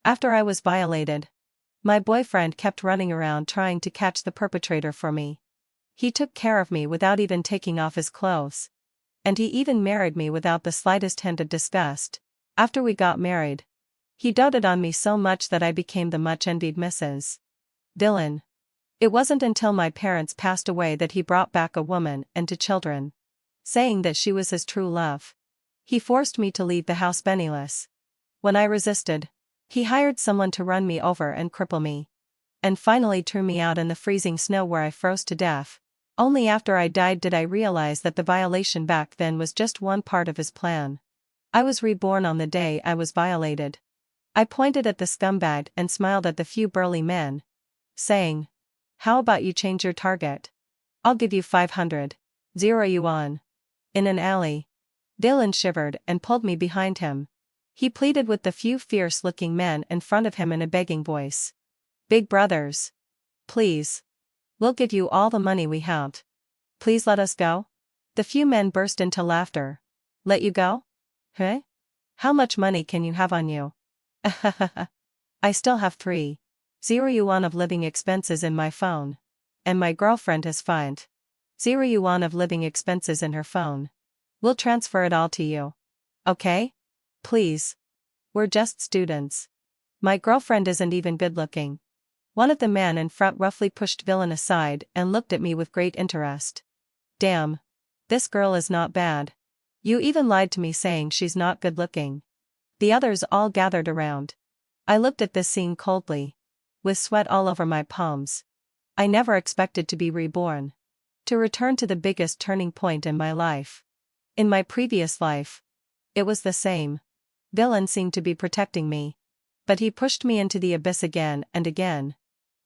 After I was violated, my boyfriend kept running around trying to catch the perpetrator for me. He took care of me without even taking off his clothes. And he even married me without the slightest hint of disgust. After we got married, he doted on me so much that I became the much envied Mrs. Dillon. It wasn't until my parents passed away that he brought back a woman and 2 children, saying that she was his true love. He forced me to leave the house penniless. When I resisted, he hired someone to run me over and cripple me. And finally threw me out in the freezing snow where I froze to death. Only after I died did I realize that the violation back then was just one part of his plan. I was reborn on the day I was violated. I pointed at the scumbag and smiled at the few burly men, saying, "How about you change your target? I'll give you 500 yuan." In an alley, Dylan shivered and pulled me behind him. He pleaded with the few fierce-looking men in front of him in a begging voice. "Big brothers. Please. We'll give you all the money we have. Please let us go." The few men burst into laughter. "Let you go? Huh? How much money can you have on you?" "I still have 3 yuan of living expenses in my phone. And my girlfriend has 5 yuan of living expenses in her phone. We'll transfer it all to you. Okay? Please. We're just students. My girlfriend isn't even good looking." One of the men in front roughly pushed Villain aside and looked at me with great interest. "Damn. This girl is not bad. You even lied to me saying she's not good looking." The others all gathered around. I looked at this scene coldly, with sweat all over my palms. I never expected to be reborn. To return to the biggest turning point in my life. In my previous life, it was the same. Villain seemed to be protecting me. But he pushed me into the abyss again and again.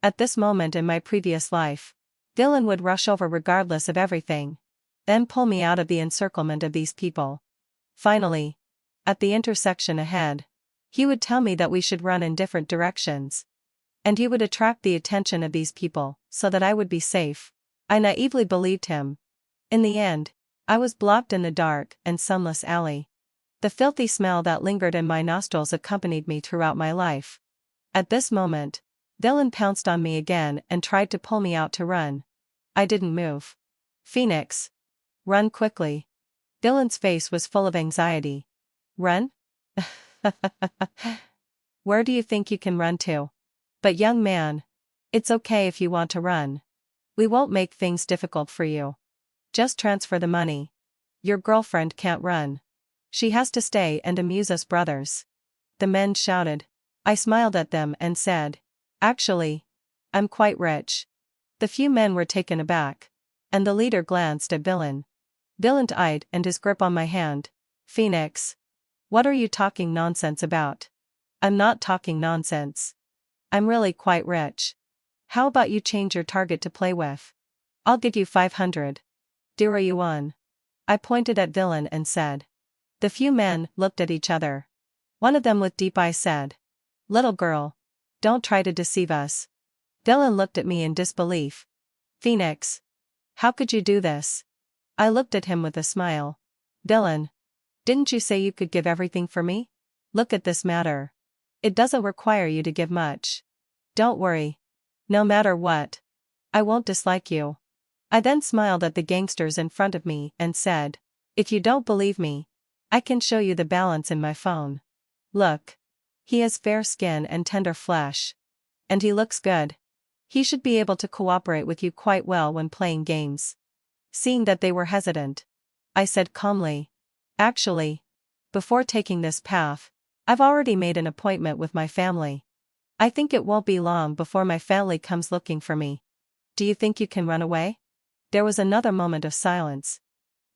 At this moment in my previous life, Villain would rush over regardless of everything, then pull me out of the encirclement of these people. Finally, at the intersection ahead, he would tell me that we should run in different directions. And he would attract the attention of these people, so that I would be safe. I naively believed him. In the end, I was blocked in the dark and sunless alley. The filthy smell that lingered in my nostrils accompanied me throughout my life. At this moment, Dylan pounced on me again and tried to pull me out to run. I didn't move. "Phoenix. Run quickly." Dylan's face was full of anxiety. "Run? Where do you think you can run to?" "But young man, it's okay if you want to run. We won't make things difficult for you. Just transfer the money. Your girlfriend can't run. She has to stay and amuse us brothers." The men shouted. I smiled at them and said, "Actually, I'm quite rich." The few men were taken aback. And the leader glanced at Villain. Villain eyed and his grip on my hand. "Phoenix. What are you talking nonsense about?" "I'm not talking nonsense. I'm really quite rich. How about you change your target to play with? I'll give you 500 yuan." I pointed at Villain and said. The few men looked at each other. One of them with deep eyes said, "Little girl. Don't try to deceive us." Dylan looked at me in disbelief. "Phoenix. How could you do this?" I looked at him with a smile. "Dylan. Didn't you say you could give everything for me? Look at this matter. It doesn't require you to give much. Don't worry. No matter what, I won't dislike you." I then smiled at the gangsters in front of me and said, "If you don't believe me, I can show you the balance in my phone. Look. He has fair skin and tender flesh. And he looks good. He should be able to cooperate with you quite well when playing games." Seeing that they were hesitant, I said calmly, "Actually, before taking this path, I've already made an appointment with my family. I think it won't be long before my family comes looking for me. Do you think you can run away?" There was another moment of silence.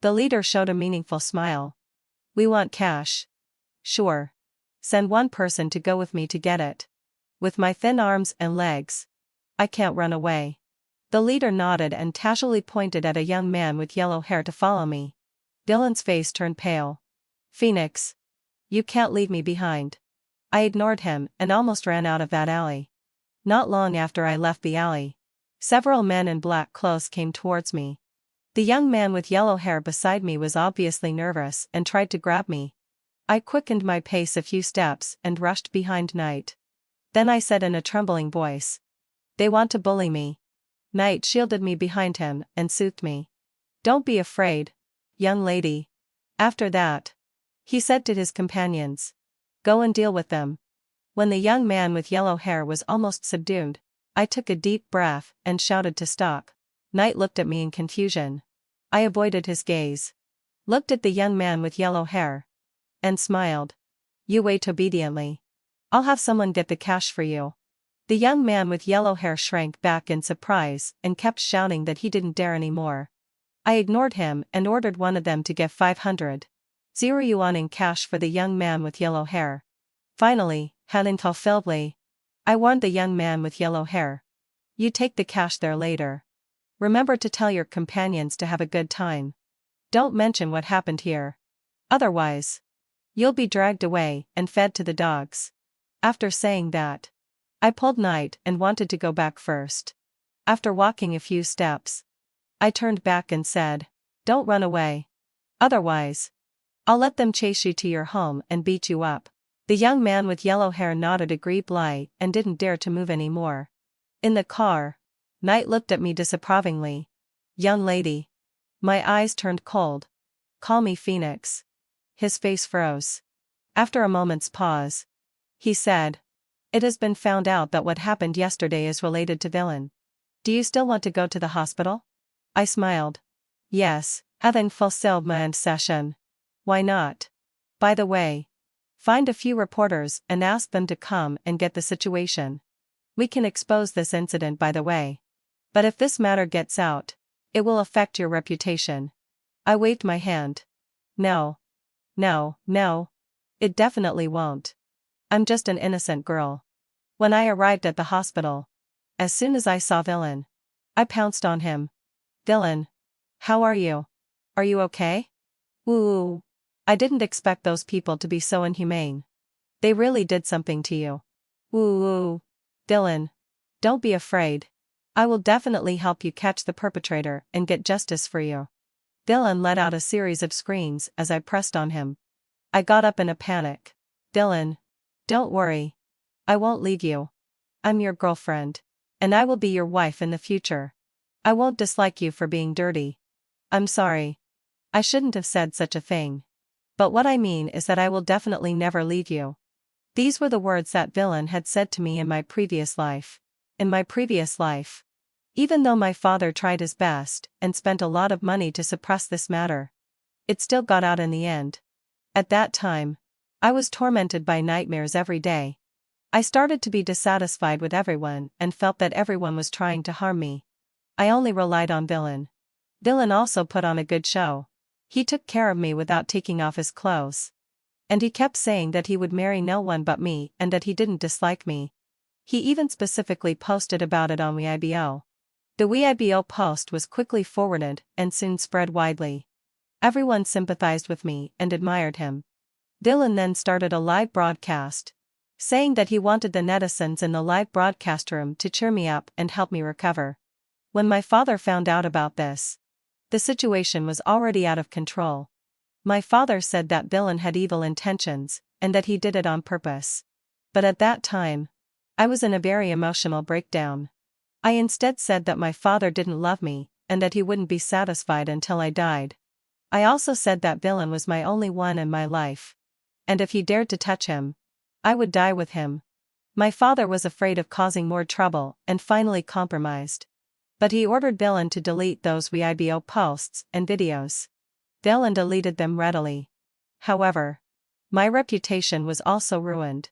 The leader showed a meaningful smile. "We want cash." "Sure. Send one person to go with me to get it. With my thin arms and legs, I can't run away." The leader nodded and casually pointed at a young man with yellow hair to follow me. Dylan's face turned pale. "Phoenix. You can't leave me behind." I ignored him and almost ran out of that alley. Not long after I left the alley, several men in black clothes came towards me. The young man with yellow hair beside me was obviously nervous and tried to grab me. I quickened my pace a few steps and rushed behind Knight. Then I said in a trembling voice. They want to bully me. Knight shielded me behind him and soothed me. Don't be afraid, young lady. After that, he said to his companions, go and deal with them. When the young man with yellow hair was almost subdued, I took a deep breath and shouted to stop. Knight looked at me in confusion. I avoided his gaze. Looked at the young man with yellow hair. And smiled. You wait obediently. I'll have someone get the cash for you. The young man with yellow hair shrank back in surprise and kept shouting that he didn't dare anymore. I ignored him and ordered one of them to get 500 yuan in cash for the young man with yellow hair. Finally, uncontrollably, I warned the young man with yellow hair. You take the cash there later. Remember to tell your companions to have a good time. Don't mention what happened here. Otherwise, you'll be dragged away and fed to the dogs. After saying that, I pulled Knight and wanted to go back first. After walking a few steps, I turned back and said, don't run away. Otherwise, I'll let them chase you to your home and beat you up. The young man with yellow hair nodded agreeably and didn't dare to move anymore. In the car, Knight looked at me disapprovingly. Young lady. My eyes turned cold. Call me Phoenix. His face froze. After a moment's pause, he said, it has been found out that what happened yesterday is related to Villain. Do you still want to go to the hospital? I smiled. Yes, having fulfilled my session. Why not? By the way, find a few reporters and ask them to come and get the situation. We can expose this incident by the way. But if this matter gets out, it will affect your reputation. I waved my hand. No. It definitely won't. I'm just an innocent girl. When I arrived at the hospital, as soon as I saw Villain, I pounced on him. Villain. How are you? Are you okay? Ooh. I didn't expect those people to be so inhumane. They really did something to you. Ooh. Villain. Don't be afraid. I will definitely help you catch the perpetrator and get justice for you. Villain let out a series of screams as I pressed on him. I got up in a panic. Villain. Don't worry. I won't leave you. I'm your girlfriend. And I will be your wife in the future. I won't dislike you for being dirty. I'm sorry. I shouldn't have said such a thing. But what I mean is that I will definitely never leave you. These were the words that Villain had said to me in my previous life. In my previous life. Even though my father tried his best and spent a lot of money to suppress this matter, it still got out in the end. At that time, I was tormented by nightmares every day. I started to be dissatisfied with everyone and felt that everyone was trying to harm me. I only relied on Villain. Villain also put on a good show. He took care of me without taking off his clothes. And he kept saying that he would marry no one but me and that he didn't dislike me. He even specifically posted about it on Weibo. The Weibo post was quickly forwarded and soon spread widely. Everyone sympathized with me and admired him. Villain then started a live broadcast, saying that he wanted the netizens in the live broadcast room to cheer me up and help me recover. When my father found out about this, the situation was already out of control. My father said that Villain had evil intentions, and that he did it on purpose. But at that time, I was in a very emotional breakdown. I instead said that my father didn't love me, and that he wouldn't be satisfied until I died. I also said that Villain was my only one in my life. And if he dared to touch him, I would die with him. My father was afraid of causing more trouble and finally compromised. But he ordered Villain to delete those Weibo posts and videos. Villain deleted them readily. However, my reputation was also ruined.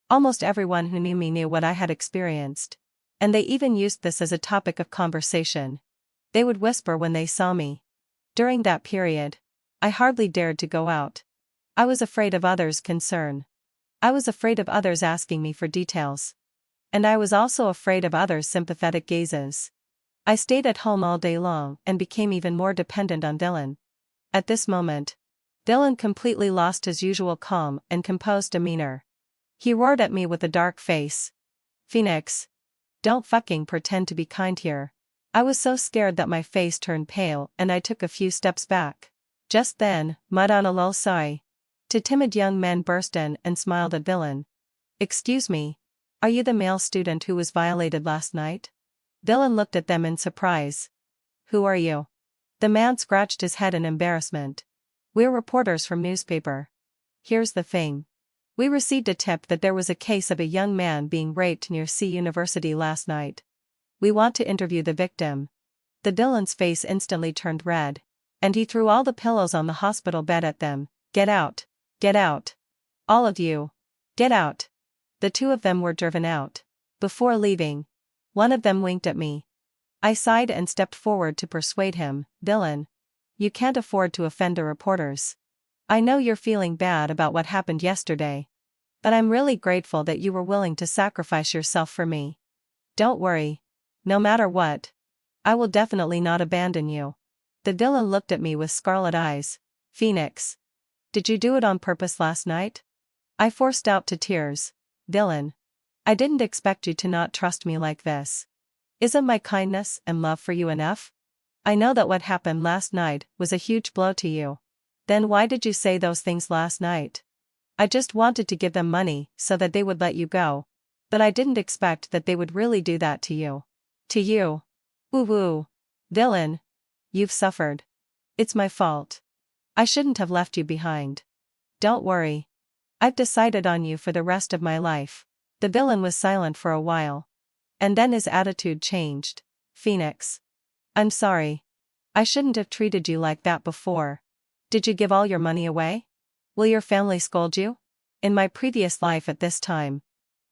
Almost everyone who knew me knew what I had experienced. And they even used this as a topic of conversation. They would whisper when they saw me. During that period, I hardly dared to go out. I was afraid of others' concern. I was afraid of others asking me for details. And I was also afraid of others' sympathetic gazes. I stayed at home all day long and became even more dependent on Villain. At this moment, Villain completely lost his usual calm and composed demeanor. He roared at me with a dark face. Phoenix. Don't fucking pretend to be kind here. I was so scared that my face turned pale and I took a few steps back. Just then, Madonna lol sorry. Two timid young men burst in and smiled at Villain. Excuse me. Are you the male student who was violated last night? Dylan looked at them in surprise. Who are you? The man scratched his head in embarrassment. We're reporters from newspaper. Here's the thing. We received a tip that there was a case of a young man being raped near C University last night. We want to interview the victim. The Dylan's face instantly turned red, and he threw all the pillows on the hospital bed at them. Get out! Get out! All of you! Get out! The two of them were driven out. Before leaving, one of them winked at me. I sighed and stepped forward to persuade him. Dylan, you can't afford to offend the reporters. I know you're feeling bad about what happened yesterday, but I'm really grateful that you were willing to sacrifice yourself for me. Don't worry. No matter what, I will definitely not abandon you. The Dylan looked at me with scarlet eyes. Phoenix, did you do it on purpose last night? I forced out to tears. Dylan, I didn't expect you to not trust me like this. Isn't my kindness and love for you enough? I know that what happened last night was a huge blow to you. Then why did you say those things last night? I just wanted to give them money so that they would let you go. But I didn't expect that they would really do that to you. To you. Woo-woo. Dylan. You've suffered. It's my fault. I shouldn't have left you behind. Don't worry. I've decided on you for the rest of my life. The villain was silent for a while. And then his attitude changed. Phoenix. I'm sorry. I shouldn't have treated you like that before. Did you give all your money away? Will your family scold you? In my previous life at this time,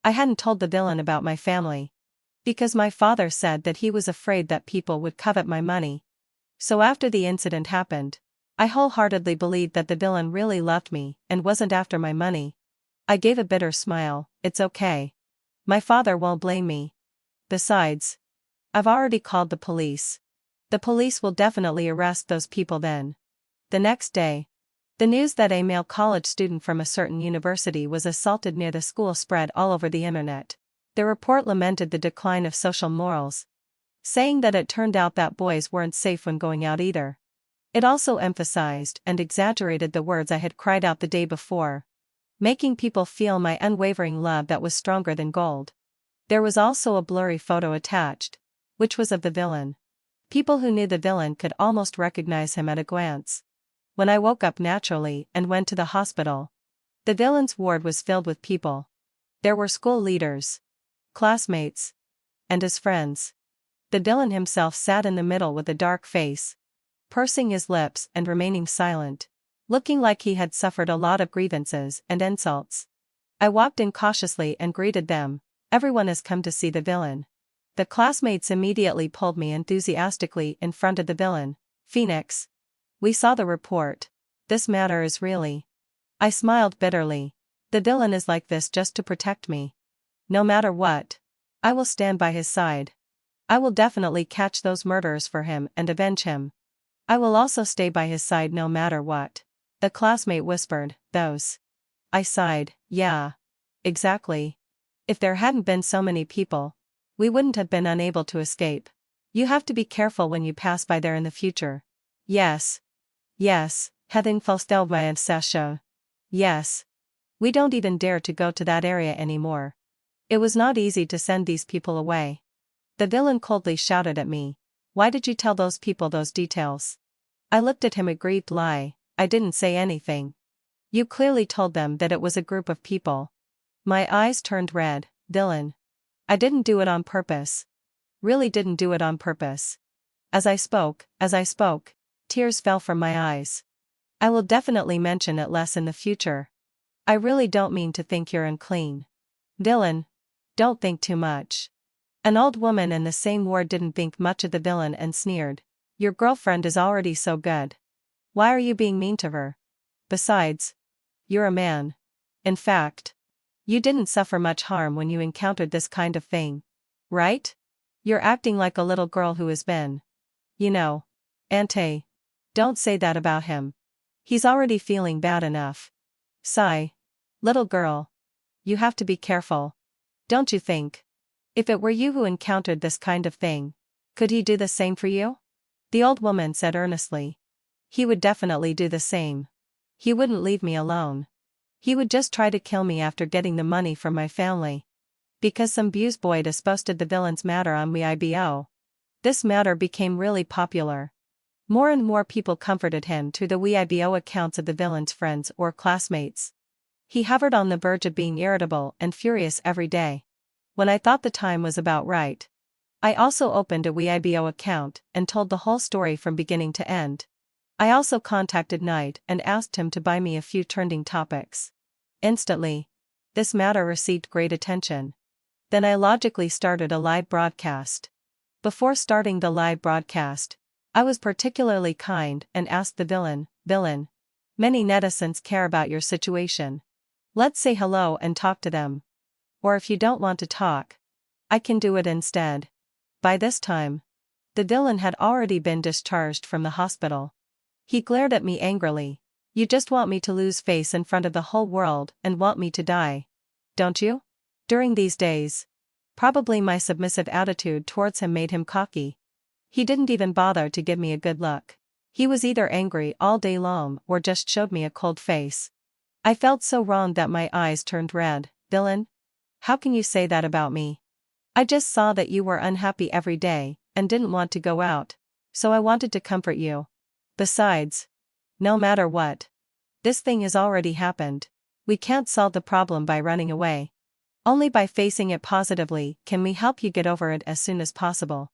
I hadn't told the villain about my family. Because my father said that he was afraid that people would covet my money. So after the incident happened, I wholeheartedly believed that the villain really loved me and wasn't after my money. I gave a bitter smile. It's okay. My father won't blame me. Besides, I've already called the police. The police will definitely arrest those people then. The next day, the news that a male college student from a certain university was assaulted near the school spread all over the internet. The report lamented the decline of social morals, saying that it turned out that boys weren't safe when going out either. It also emphasized and exaggerated the words I had cried out the day before, making people feel my unwavering love that was stronger than gold. There was also a blurry photo attached, which was of the villain. People who knew the villain could almost recognize him at a glance. When I woke up naturally and went to the hospital, the villain's ward was filled with people. There were school leaders, classmates, and his friends. The villain himself sat in the middle with a dark face, pursing his lips and remaining silent, looking like he had suffered a lot of grievances and insults. I walked in cautiously and greeted them. Everyone has come to see the villain. The classmates immediately pulled me enthusiastically in front of the villain. Phoenix. We saw the report. This matter is really. I smiled bitterly. The villain is like this just to protect me. No matter what, I will stand by his side. I will definitely catch those murderers for him and avenge him. I will also stay by his side no matter what. The classmate whispered, those. I sighed, yeah. Exactly. If there hadn't been so many people, we wouldn't have been unable to escape. You have to be careful when you pass by there in the future. Yes. Yes, heading Falstelva Sasha. Yes. We don't even dare to go to that area anymore. It was not easy to send these people away. The villain coldly shouted at me. Why did you tell those people those details? I looked at him, aggrieved. Lie, I didn't say anything. You clearly told them that it was a group of people. My eyes turned red. Dylan. I didn't do it on purpose. Really didn't do it on purpose. As I spoke, tears fell from my eyes. I will definitely mention it less in the future. I really don't mean to think you're unclean. Dylan. Don't think too much. An old woman in the same ward didn't think much of the villain and sneered. Your girlfriend is already so good. Why are you being mean to her? Besides, you're a man. In fact, you didn't suffer much harm when you encountered this kind of thing. Right? You're acting like a little girl who has been. You know. Ante. Don't say that about him. He's already feeling bad enough. Sigh. Little girl. You have to be careful. Don't you think? If it were you who encountered this kind of thing, could he do the same for you? The old woman said earnestly. He would definitely do the same. He wouldn't leave me alone. He would just try to kill me after getting the money from my family. Because some buseboy has posted the villain's matter on Weibo. This matter became really popular. More and more people comforted him through the Weibo accounts of the villain's friends or classmates. He hovered on the verge of being irritable and furious every day. When I thought the time was about right, I also opened a Weibo account and told the whole story from beginning to end. I also contacted Knight and asked him to buy me a few trending topics. Instantly, this matter received great attention. Then I logically started a live broadcast. Before starting the live broadcast, I was particularly kind and asked the villain, many netizens care about your situation. Let's say hello and talk to them. Or if you don't want to talk, I can do it instead. By this time, the villain had already been discharged from the hospital. He glared at me angrily. You just want me to lose face in front of the whole world and want me to die, don't you? During these days, probably my submissive attitude towards him made him cocky. He didn't even bother to give me a good look. He was either angry all day long or just showed me a cold face. I felt so wrong that my eyes turned red. Villain? How can you say that about me? I just saw that you were unhappy every day and didn't want to go out, so I wanted to comfort you. Besides, no matter what, this thing has already happened. We can't solve the problem by running away. Only by facing it positively can we help you get over it as soon as possible.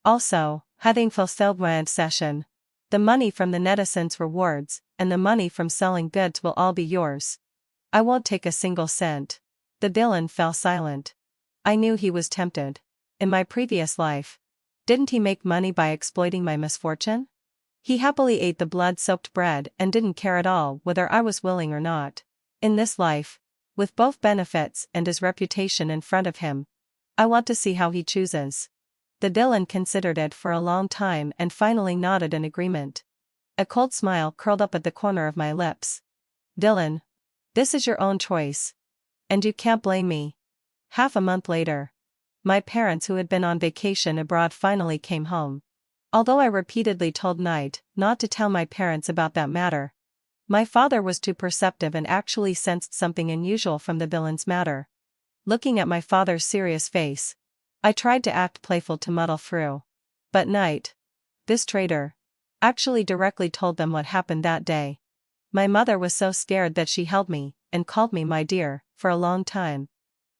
Also, having fulfilled my obsession, the money from the netizens' rewards and the money from selling goods will all be yours. I won't take a single cent. The villain fell silent. I knew he was tempted. In my previous life, didn't he make money by exploiting my misfortune? He happily ate the blood-soaked bread and didn't care at all whether I was willing or not. In this life, with both benefits and his reputation in front of him, I want to see how he chooses. The villain considered it for a long time and finally nodded in agreement. A cold smile curled up at the corner of my lips. Villain, this is your own choice. And you can't blame me. Half a month later, my parents who had been on vacation abroad finally came home. Although I repeatedly told Knight not to tell my parents about that matter, my father was too perceptive and actually sensed something unusual from the villain's matter. Looking at my father's serious face, I tried to act playful to muddle through. But Knight, this traitor, actually directly told them what happened that day. My mother was so scared that she held me and called me my dear for a long time.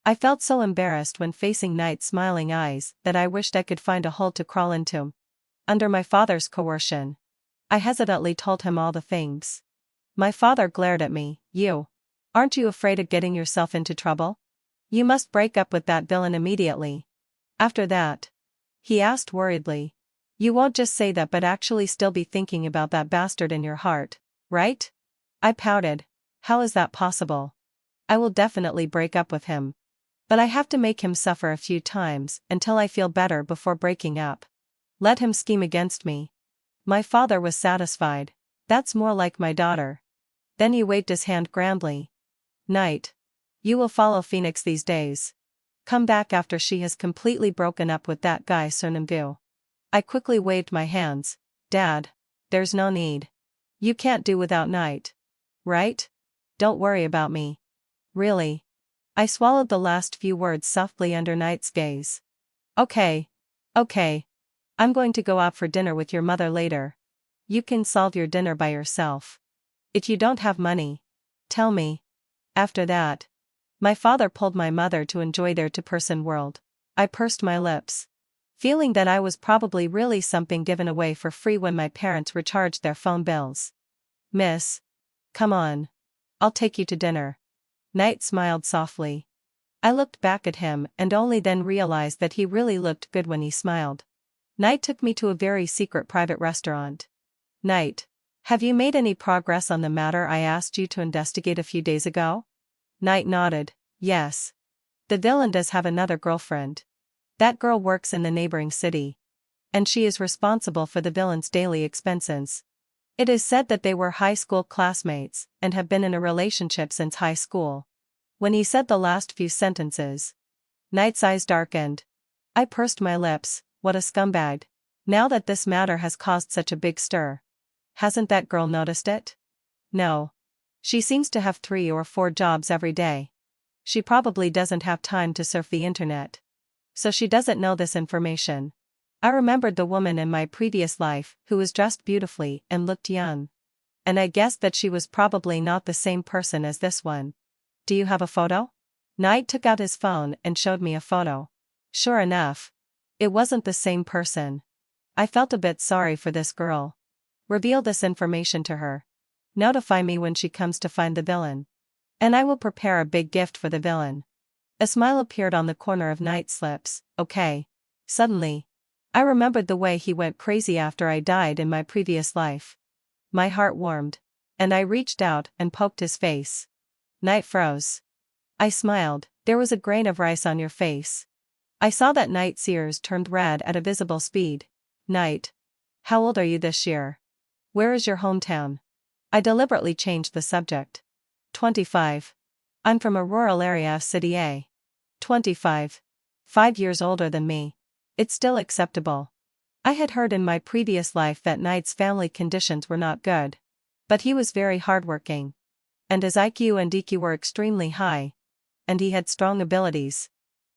I felt so embarrassed when facing Knight's smiling eyes that I wished I could find a hole to crawl into. Under my father's coercion, I hesitantly told him all the things. My father glared at me. Aren't you afraid of getting yourself into trouble? You must break up with that villain immediately. After that, he asked worriedly, you won't just say that but actually still be thinking about that bastard in your heart, right? I pouted. How is that possible? I will definitely break up with him. But I have to make him suffer a few times until I feel better before breaking up. Let him scheme against me. My father was satisfied. That's more like my daughter. Then he waved his hand grandly. Knight, you will follow Phoenix these days. Come back after she has completely broken up with that guy Sonambu. I quickly waved my hands. Dad, there's no need. You can't do without Knight. Right? Don't worry about me. Really? I swallowed the last few words softly under Knight's gaze. Okay. I'm going to go out for dinner with your mother later. You can solve your dinner by yourself. If you don't have money, tell me. After that, my father pulled my mother to enjoy their two-person world. I pursed my lips, feeling that I was probably really something given away for free when my parents recharged their phone bills. Miss, come on. I'll take you to dinner. Knight smiled softly. I looked back at him and only then realized that he really looked good when he smiled. Knight took me to a very secret private restaurant. Knight, have you made any progress on the matter I asked you to investigate a few days ago? Knight nodded. Yes. The villain does have another girlfriend. That girl works in the neighboring city. And she is responsible for the villain's daily expenses. It is said that they were high school classmates and have been in a relationship since high school. When he said the last few sentences, Knight's eyes darkened. I pursed my lips. What a scumbag. Now that this matter has caused such a big stir. Hasn't that girl noticed it? No. She seems to have 3 or 4 jobs every day. She probably doesn't have time to surf the internet. So she doesn't know this information. I remembered the woman in my previous life who was dressed beautifully and looked young. And I guessed that she was probably not the same person as this one. Do you have a photo? Knight took out his phone and showed me a photo. Sure enough, it wasn't the same person. I felt a bit sorry for this girl. Reveal this information to her. Notify me when she comes to find the villain. And I will prepare a big gift for the villain. A smile appeared on the corner of Knight's lips. Okay. Suddenly, I remembered the way he went crazy after I died in my previous life. My heart warmed. And I reached out and poked his face. Knight froze. I smiled. There was a grain of rice on your face. I saw that Knight's ears turned red at a visible speed. Knight. How old are you this year? Where is your hometown? I deliberately changed the subject. 25. I'm from a rural area of City A. 25. 5 years older than me. It's still acceptable. I had heard in my previous life that Knight's family conditions were not good. But he was very hardworking. And his IQ and EQ were extremely high. And he had strong abilities.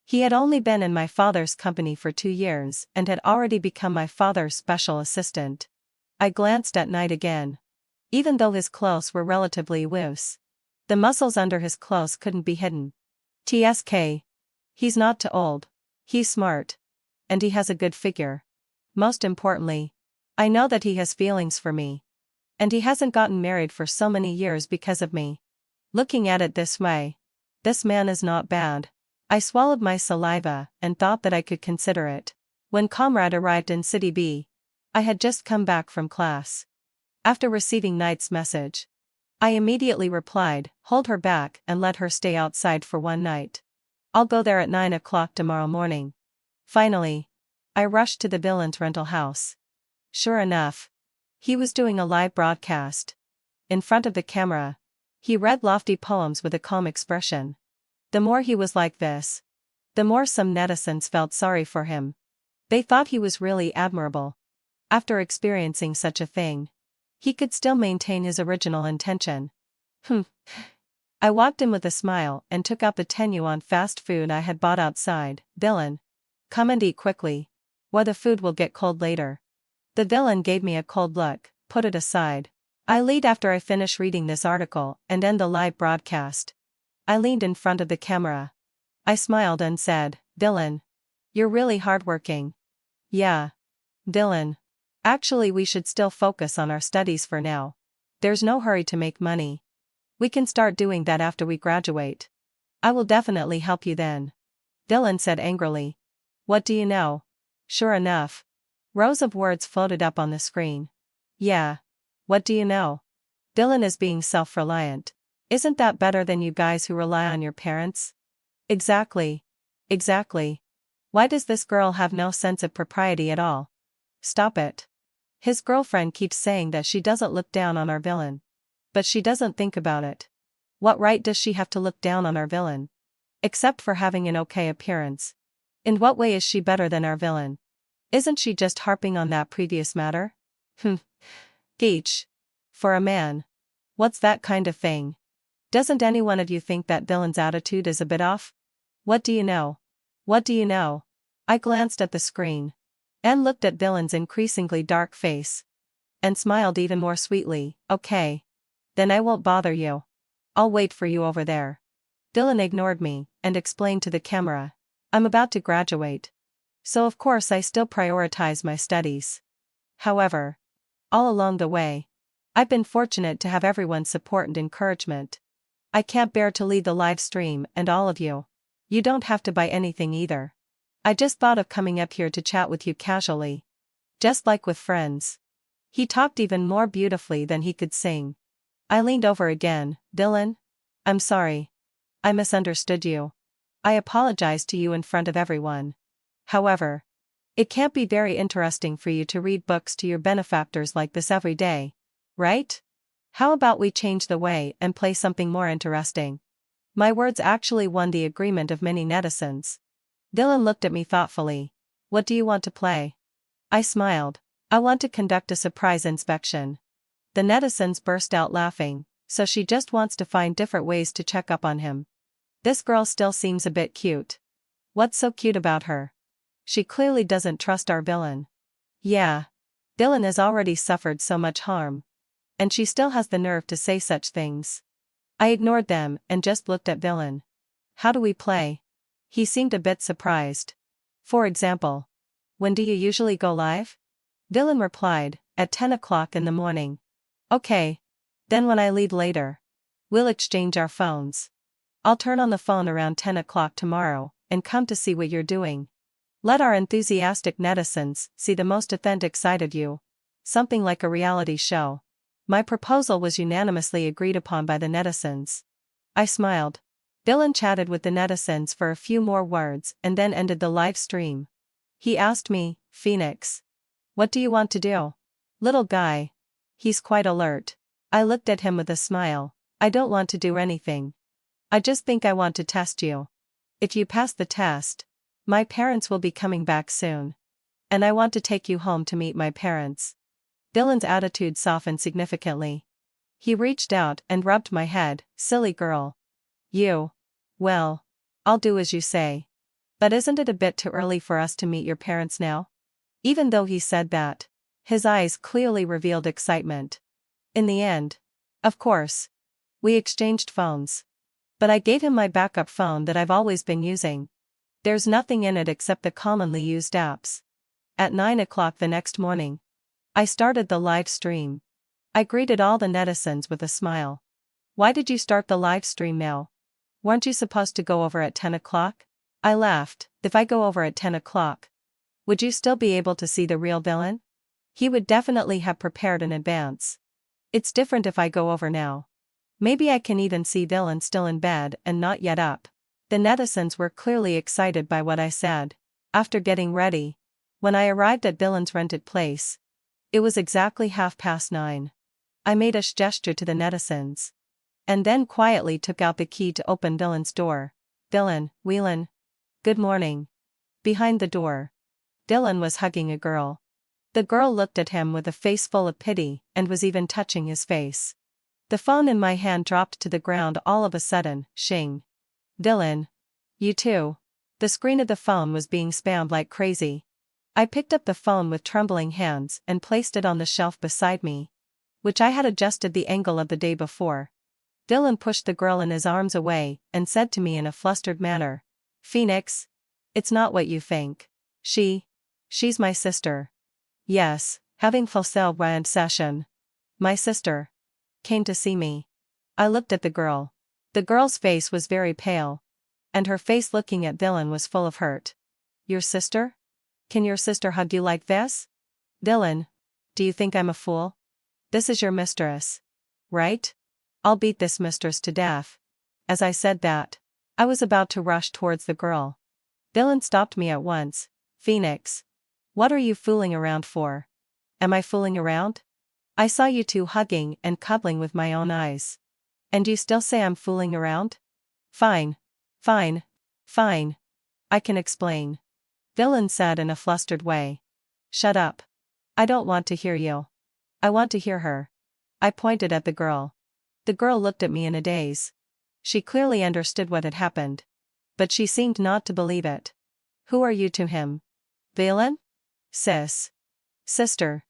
He had only been in my father's company for 2 years and had already become my father's special assistant. I glanced at Knight again. Even though his clothes were relatively loose, the muscles under his clothes couldn't be hidden. TSK. He's not too old. He's smart. And he has a good figure. Most importantly, I know that he has feelings for me. And he hasn't gotten married for so many years because of me. Looking at it this way, this man is not bad. I swallowed my saliva and thought that I could consider it. When Comrade arrived in City B, I had just come back from class. After receiving Knight's message, I immediately replied, hold her back and let her stay outside for one night. I'll go there at 9 o'clock tomorrow morning. Finally, I rushed to the villain's rental house. Sure enough, he was doing a live broadcast. In front of the camera, he read lofty poems with a calm expression. The more he was like this, the more some netizens felt sorry for him. They thought he was really admirable. After experiencing such a thing, he could still maintain his original intention. I walked in with a smile and took out the 10 yuan fast food I had bought outside. Villain. Come and eat quickly, or the food will get cold later. The villain gave me a cold look. Put it aside. I leave after I finish reading this article and end the live broadcast. I leaned in front of the camera. I smiled and said, Villain. You're really hardworking. Yeah. Villain. Actually, we should still focus on our studies for now. There's no hurry to make money. We can start doing that after we graduate. I will definitely help you then. Villain said angrily. What do you know? Sure enough. Rows of words floated up on the screen. Yeah. What do you know? Villain is being self-reliant. Isn't that better than you guys who rely on your parents? Exactly. Exactly. Why does this girl have no sense of propriety at all? Stop it. His girlfriend keeps saying that she doesn't look down on our villain. But she doesn't think about it. What right does she have to look down on our villain? Except for having an okay appearance. In what way is she better than our villain? Isn't she just harping on that previous matter? Geech. For a man. What's that kind of thing? Doesn't any one of you think that villain's attitude is a bit off? What do you know? What do you know? I glanced at the screen. And looked at villain's increasingly dark face. And smiled even more sweetly. Okay. Then I won't bother you. I'll wait for you over there. Villain ignored me, and explained to the camera. I'm about to graduate. So of course I still prioritize my studies. However, all along the way, I've been fortunate to have everyone's support and encouragement. I can't bear to leave the live stream and all of you. You don't have to buy anything either. I just thought of coming up here to chat with you casually. Just like with friends. He talked even more beautifully than he could sing. I leaned over again. Villain? I'm sorry. I misunderstood you. I apologize to you in front of everyone. However, it can't be very interesting for you to read books to your benefactors like this every day, right? How about we change the way and play something more interesting? My words actually won the agreement of many netizens. Villain looked at me thoughtfully. What do you want to play? I smiled. I want to conduct a surprise inspection. The netizens burst out laughing, so she just wants to find different ways to check up on him. This girl still seems a bit cute. What's so cute about her? She clearly doesn't trust our villain. Yeah. Villain has already suffered so much harm. And she still has the nerve to say such things. I ignored them and just looked at villain. How do we play? He seemed a bit surprised. For example. When do you usually go live? Villain replied, at 10 o'clock in the morning. Okay. Then when I leave later. We'll exchange our phones. I'll turn on the phone around 10 o'clock tomorrow, and come to see what you're doing. Let our enthusiastic netizens see the most authentic side of you. Something like a reality show. My proposal was unanimously agreed upon by the netizens. I smiled. Villain chatted with the netizens for a few more words and then ended the live stream. He asked me, Phoenix. What do you want to do? Little guy. He's quite alert. I looked at him with a smile. I don't want to do anything. I just think I want to test you. If you pass the test, my parents will be coming back soon. And I want to take you home to meet my parents. Villain's attitude softened significantly. He reached out and rubbed my head. Silly girl. You. Well. I'll do as you say. But isn't it a bit too early for us to meet your parents now? Even though he said that, his eyes clearly revealed excitement. In the end. Of course. We exchanged phones. But I gave him my backup phone that I've always been using. There's nothing in it except the commonly used apps. At 9 o'clock the next morning, I started the live stream. I greeted all the netizens with a smile. Why did you start the live stream now? Weren't you supposed to go over at 10 o'clock? I laughed. If I go over at 10 o'clock, would you still be able to see the real villain? He would definitely have prepared in advance. It's different if I go over now. Maybe I can even see villain still in bed and not yet up. The netizens were clearly excited by what I said. After getting ready, when I arrived at villain's rented place, it was exactly 9:30. I made a gesture to the netizens. And then quietly took out the key to open villain's door. Villain, Whelan. Good morning. Behind the door, Villain was hugging a girl. The girl looked at him with a face full of pity and was even touching his face. The phone in my hand dropped to the ground all of a sudden. Shing. Villain. You too. The screen of the phone was being spammed like crazy. I picked up the phone with trembling hands and placed it on the shelf beside me, which I had adjusted the angle of the day before. Villain pushed the girl in his arms away and said to me in a flustered manner, Phoenix. It's not what you think. She's my sister. Yes, having fulfilled my session. My sister. Came to see me. I looked at the girl. The girl's face was very pale. And her face looking at Villain was full of hurt. Your sister? Can your sister hug you like this? Villain. Do you think I'm a fool? This is your mistress. Right? I'll beat this mistress to death. As I said that, I was about to rush towards the girl. Villain stopped me at once. Phoenix. What are you fooling around for? Am I fooling around? I saw you two hugging and cuddling with my own eyes. And you still say I'm fooling around? Fine. Fine. Fine. I can explain. Villain said in a flustered way. Shut up. I don't want to hear you. I want to hear her. I pointed at the girl. The girl looked at me in a daze. She clearly understood what had happened. But she seemed not to believe it. Who are you to him? Villain? Sister.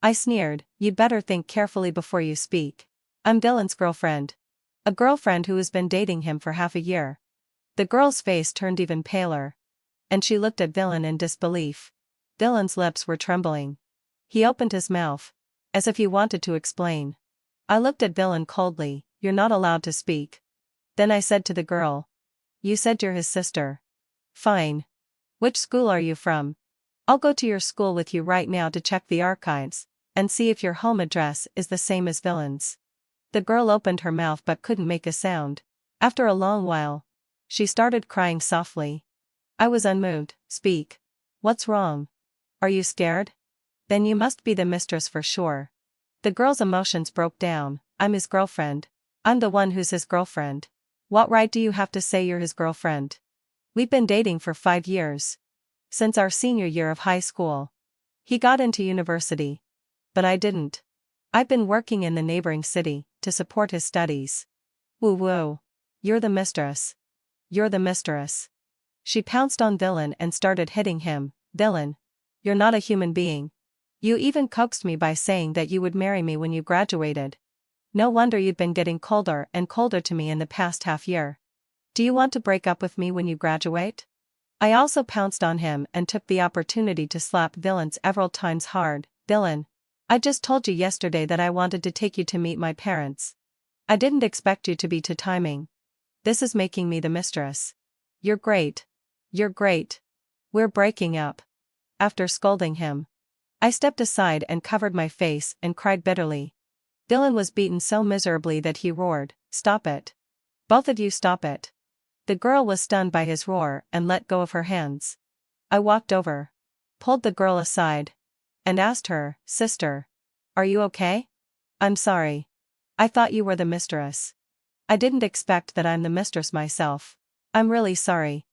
I sneered. You'd better think carefully before you speak. I'm Villain's girlfriend. A girlfriend who has been dating him for half a year. The girl's face turned even paler. And she looked at Villain in disbelief. Villain's lips were trembling. He opened his mouth, as if he wanted to explain. I looked at Villain coldly. You're not allowed to speak. Then I said to the girl. You said you're his sister. Fine. Which school are you from? I'll go to your school with you right now to check the archives, and see if your home address is the same as Villain's. The girl opened her mouth but couldn't make a sound. After a long while, she started crying softly. I was unmoved. Speak. What's wrong? Are you scared? Then you must be the mistress for sure. The girl's emotions broke down. I'm his girlfriend. I'm the one who's his girlfriend. What right do you have to say you're his girlfriend? We've been dating for 5 years. Since our senior year of high school. He got into university. But I didn't. I've been working in the neighboring city to support his studies. Woo woo. You're the mistress. You're the mistress. She pounced on Villain and started hitting him. Villain. You're not a human being. You even coaxed me by saying that you would marry me when you graduated. No wonder you've been getting colder and colder to me in the past half year. Do you want to break up with me when you graduate? I also pounced on him and took the opportunity to slap Villain several times hard. Villain. I just told you yesterday that I wanted to take you to meet my parents. I didn't expect you to be too timing. This is making me the mistress. You're great. You're great. We're breaking up. After scolding him, I stepped aside and covered my face and cried bitterly. Villain was beaten so miserably that he roared, "Stop it. Both of you stop it." The girl was stunned by his roar and let go of her hands. I walked over, pulled the girl aside, and asked her, "Sister, are you okay?" "I'm sorry. I thought you were the mistress. I didn't expect that I'm the mistress myself. I'm really sorry."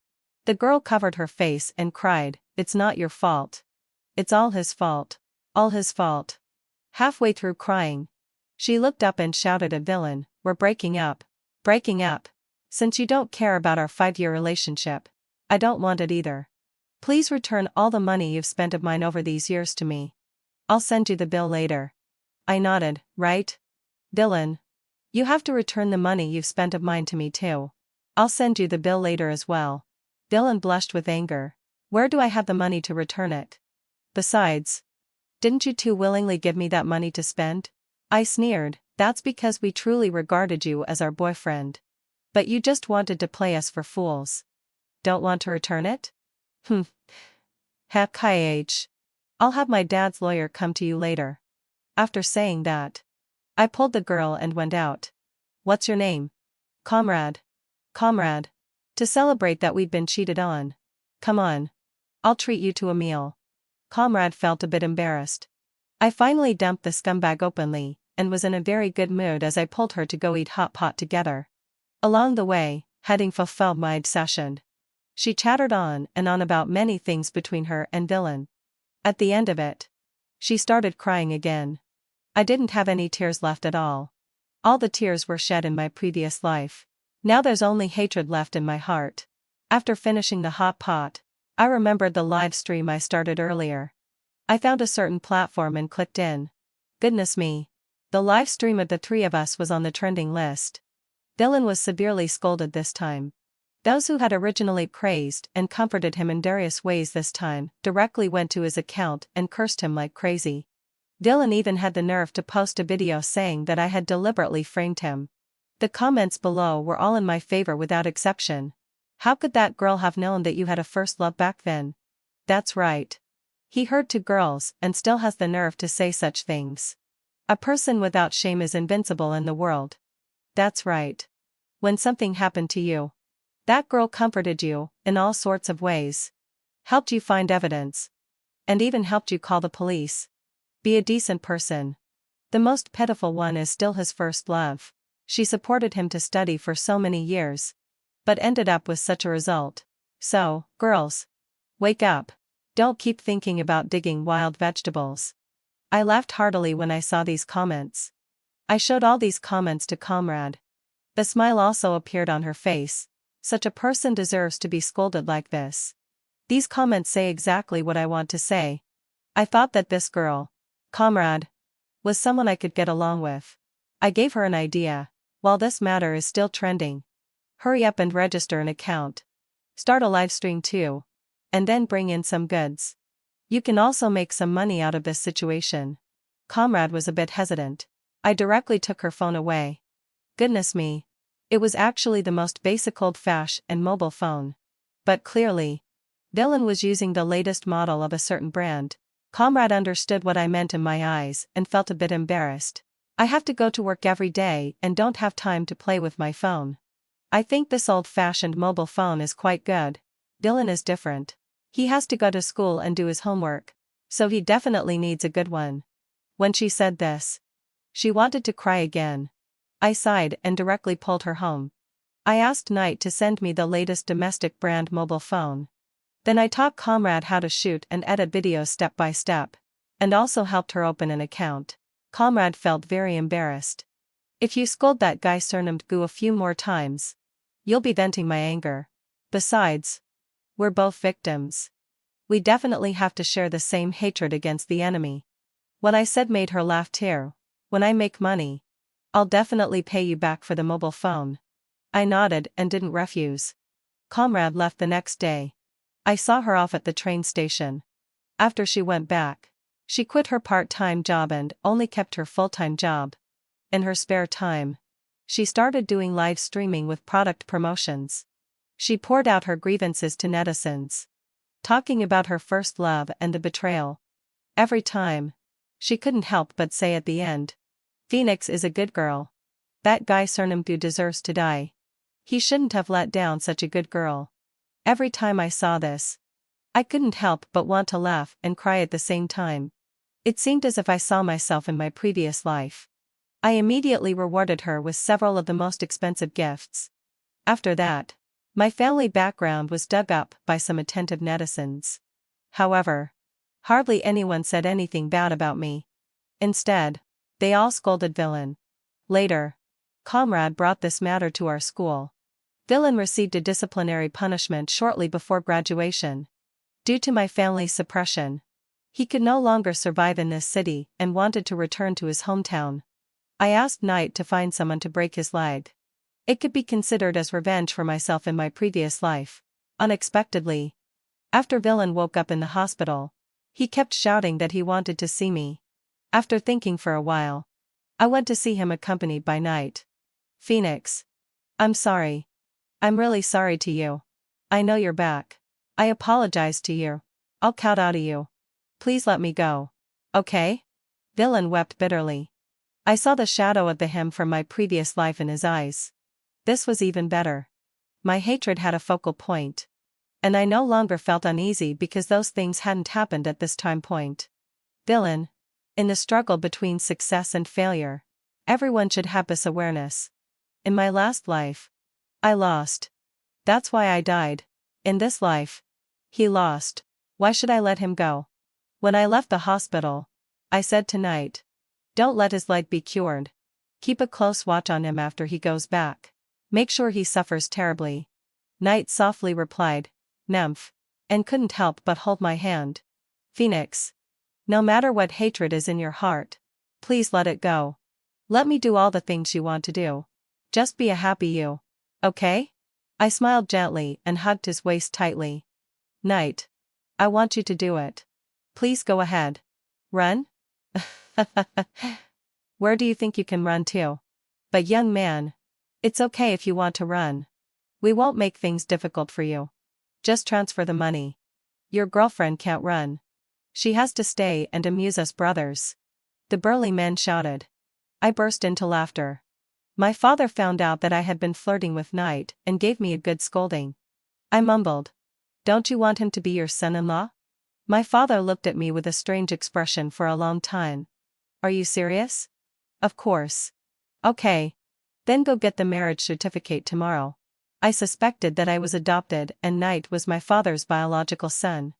The girl covered her face and cried, "It's not your fault. It's all his fault. All his fault." Halfway through crying, she looked up and shouted at Villain, "We're breaking up. Breaking up. Since you don't care about our 5-year relationship, I don't want it either. Please return all the money you've spent of mine over these years to me. I'll send you the bill later." I nodded, "Right? Villain. You have to return the money you've spent of mine to me too. I'll send you the bill later as well." Villain blushed with anger. "Where do I have the money to return it? Besides, didn't you two willingly give me that money to spend?" I sneered, "That's because we truly regarded you as our boyfriend. But you just wanted to play us for fools. Don't want to return it? Heck, I'll have my dad's lawyer come to you later." After saying that, I pulled the girl and went out. "What's your name?" "Comrade." "Comrade. To celebrate that we'd been cheated on. Come on. I'll treat you to a meal." Comrade felt a bit embarrassed. I finally dumped the scumbag openly, and was in a very good mood as I pulled her to go eat hot pot together. Along the way, having fulfilled my obsession, she chattered on and on about many things between her and Villain. At the end of it, she started crying again. I didn't have any tears left at all. All the tears were shed in my previous life. Now there's only hatred left in my heart. After finishing the hot pot, I remembered the live stream I started earlier. I found a certain platform and clicked in. Goodness me. The live stream of the three of us was on the trending list. Villain was severely scolded this time. Those who had originally praised and comforted him in various ways this time directly went to his account and cursed him like crazy. Villain even had the nerve to post a video saying that I had deliberately framed him. The comments below were all in my favor without exception. "How could that girl have known that you had a first love back then?" "That's right. He heard 2 girls and still has the nerve to say such things. A person without shame is invincible in the world." "That's right. When something happened to you, that girl comforted you in all sorts of ways. Helped you find evidence. And even helped you call the police. Be a decent person." The most pitiful one is still his first love. She supported him to study for so many years, but ended up with such a result. So, girls, wake up. Don't keep thinking about digging wild vegetables. I laughed heartily when I saw these comments. I showed all these comments to Comrade. The smile also appeared on her face. Such a person deserves to be scolded like this. These comments say exactly what I want to say. I thought that this girl, Comrade, was someone I could get along with. I gave her an idea. While this matter is still trending, hurry up and register an account. Start a live stream too. And then bring in some goods. You can also make some money out of this situation. Comrade was a bit hesitant. I directly took her phone away. Goodness me. It was actually the most basic old-fashioned mobile phone. But clearly, Villain was using the latest model of a certain brand. Comrade understood what I meant in my eyes and felt a bit embarrassed. I have to go to work every day and don't have time to play with my phone. I think this old-fashioned mobile phone is quite good. Villain is different. He has to go to school and do his homework, so he definitely needs a good one. When she said this, she wanted to cry again. I sighed and directly pulled her home. I asked Knight to send me the latest domestic brand mobile phone. Then I taught Comrade how to shoot and edit videos step by step, and also helped her open an account. Comrade felt very embarrassed. "If you scold that guy surnamed Goo a few more times, You'll be venting my anger. Besides, we're both victims. We definitely have to share the same hatred against the enemy. What I said made her laugh too. When I make money, I'll definitely pay you back for the mobile phone. I nodded and didn't refuse. Comrade left the next day. I saw her off at the train station. After she went back, she quit her part-time job and only kept her full-time job. In her spare time, she started doing live streaming with product promotions. She poured out her grievances to netizens, talking about her first love and the betrayal. Every time, she couldn't help but say at the end, "Phoenix is a good girl. That guy Cernamgu deserves to die. He shouldn't have let down such a good girl." Every time I saw this, I couldn't help but want to laugh and cry at the same time. It seemed as if I saw myself in my previous life. I immediately rewarded her with several of the most expensive gifts. After that, my family background was dug up by some attentive netizens. However, hardly anyone said anything bad about me. Instead, they all scolded Villain. Later, Comrade brought this matter to our school. Villain received a disciplinary punishment shortly before graduation. Due to my family's suppression, he could no longer survive in this city and wanted to return to his hometown. I asked Knight to find someone to break his leg. It could be considered as revenge for myself in my previous life. Unexpectedly, after Villain woke up in the hospital, he kept shouting that he wanted to see me. After thinking for a while, I went to see him accompanied by Knight. "Phoenix. I'm sorry. I'm really sorry to you. I know you're back. I apologize to you. I'll kowtow to you. Please let me go. Okay?" Villain wept bitterly. I saw the shadow of the him from my previous life in his eyes. This was even better. My hatred had a focal point. And I no longer felt uneasy because those things hadn't happened at this time point. Villain. In the struggle between success and failure, everyone should have this awareness. In my last life, I lost. That's why I died. In this life, he lost. Why should I let him go? When I left the hospital, I said to Knight, "Don't let his leg be cured. Keep a close watch on him after he goes back. Make sure he suffers terribly." Knight softly replied, "Nymph," and couldn't help but hold my hand. "Phoenix. No matter what hatred is in your heart, please let it go. Let me do all the things you want to do. Just be a happy you. Okay?" I smiled gently and hugged his waist tightly. "Knight. I want you to do it. Please go ahead. Run?" "Where do you think you can run to?" "But young man, it's okay if you want to run. We won't make things difficult for you. Just transfer the money. Your girlfriend can't run. She has to stay and amuse us brothers." The burly men shouted. I burst into laughter. My father found out that I had been flirting with Knight and gave me a good scolding. I mumbled, "Don't you want him to be your son-in-law?" My father looked at me with a strange expression for a long time. "Are you serious?" "Of course." "Okay. Then go get the marriage certificate tomorrow." I suspected that I was adopted and Knight was my father's biological son.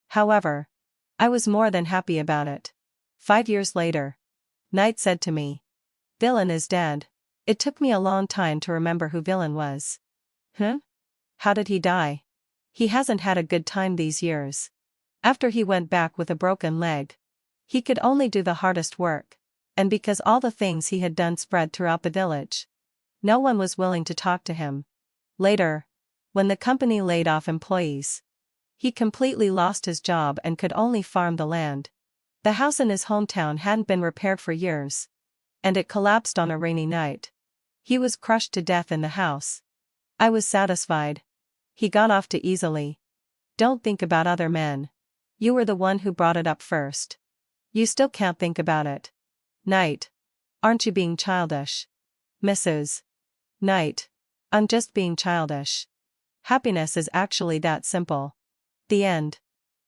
However, I was more than happy about it. 5 years later, Knight said to me, "Villain is dead." It took me a long time to remember who Villain was. Huh? How did he die? He hasn't had a good time these years. After he went back with a broken leg, he could only do the hardest work, and because all the things he had done spread throughout the village, no one was willing to talk to him. Later, when the company laid off employees, he completely lost his job and could only farm the land. The house in his hometown hadn't been repaired for years, and it collapsed on a rainy night. He was crushed to death in the house. I was satisfied. He got off too easily. Don't think about other men. You were the one who brought it up first. You still can't think about it. Knight. Aren't you being childish? Mrs. Knight. I'm just being childish. Happiness is actually that simple. The end.